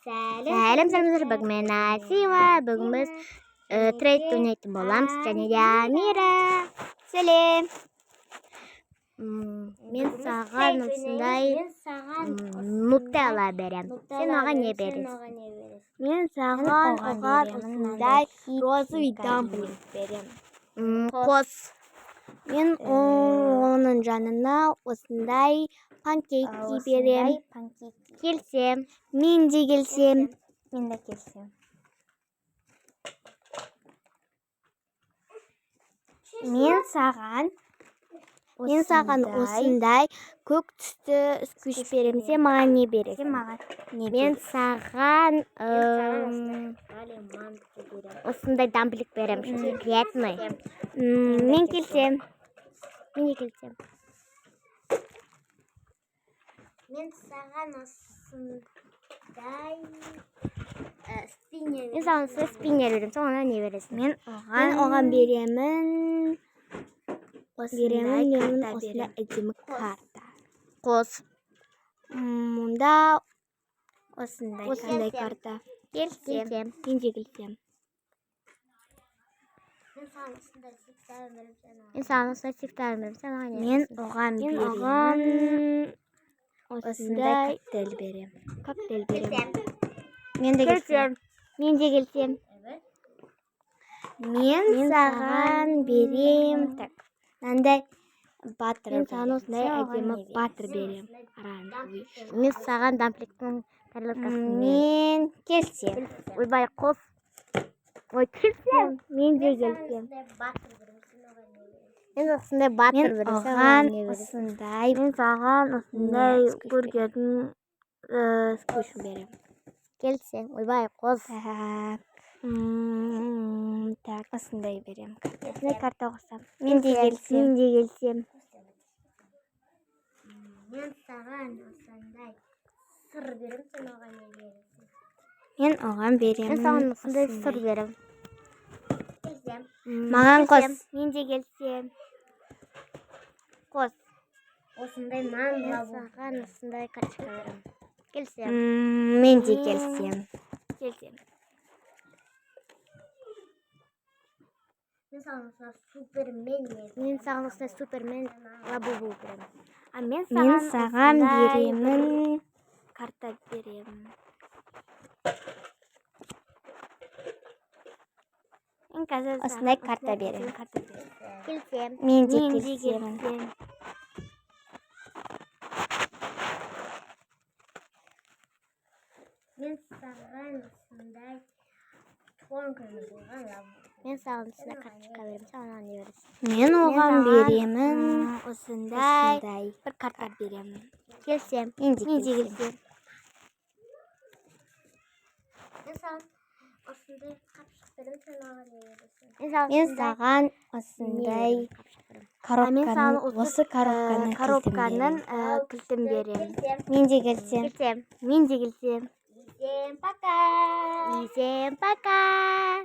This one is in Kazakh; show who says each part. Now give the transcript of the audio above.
Speaker 1: Сәлем саламатсыздар, бүгін мен Асима. Бүгін біз трейд ойнайтын боламыз. Және де Амира. Сәлем. Мен саған осындай нукта ала берем. Сен оған не бересің?
Speaker 2: Мен саған осындай розовый дамплинг берем.
Speaker 1: Қос.
Speaker 2: Мен оның жанына осындай панкейки берем.
Speaker 1: Келсем.
Speaker 2: Мен де келсем.
Speaker 1: Мен де келсем.
Speaker 2: Мен саған осындай көк түсті күш берем. Сен маған не бересің?
Speaker 1: Мен саған осындай дамплинг берем. Приятный.
Speaker 2: Мен келсем.
Speaker 1: Мен де келсем.
Speaker 2: Мен саған осындай
Speaker 1: спиннер берем. Сен оған не бересің?
Speaker 2: Мен оған беремін. Осындай әдемі карта.
Speaker 1: Қос.
Speaker 2: Мұнда осындай карта.
Speaker 1: Келсем.
Speaker 2: Мен де келсем.
Speaker 1: Мен саған осындай сектор берем. Сен оған не
Speaker 2: Мен
Speaker 1: бересің?
Speaker 2: оған осындай коктейль берем.
Speaker 1: Мен де келсем.
Speaker 2: Мен де келсем. Мен саған берем. Мынандай батыр.
Speaker 1: Мен саған осындай
Speaker 2: әдемі батыр берем.
Speaker 1: Мен саған дамплингтің тарелкасын берем.
Speaker 2: Мен келсем.
Speaker 1: Ойбай, қос. Ой, келсем.
Speaker 2: Мен де келсем.
Speaker 1: Мен осындай батыр берем.
Speaker 2: Мен саған осындай бургердің сквишін берем.
Speaker 1: Келсем. Ойбай, қос.
Speaker 2: Так, осындай берем.
Speaker 1: Осындай карта қосам.
Speaker 2: Мен де келсем.
Speaker 1: Мен саған осындай сыр берем. Сен оған не бересің?
Speaker 2: Мен оған берем.
Speaker 1: Мен саған осындай сыр берем. Келсем.
Speaker 2: Маған қос.
Speaker 1: Мен де келсем. Қос. Осындай мен саған осындай карточка берем. Келсем.
Speaker 2: Мен де келсем.
Speaker 1: Мен саған осындай супермен лабубу берем.
Speaker 2: Мен саған беремін. Карта берем. Осындай карта берем.
Speaker 1: Келсем.
Speaker 2: Мен де келсем.
Speaker 1: Мен саған осындай тонканы болған лабубу. Мен саған осындай карточка берем. Сен оған не бересің?
Speaker 2: Мен оған беремін. Осындай бір карта берем.
Speaker 1: Келсем.
Speaker 2: Мен де келсем.
Speaker 1: Мен саған осындай қапшық берем. Сен оған не бересің?
Speaker 2: Мен саған осындай коробканың кілтін берем. Мен де келсем.
Speaker 1: Всем пока.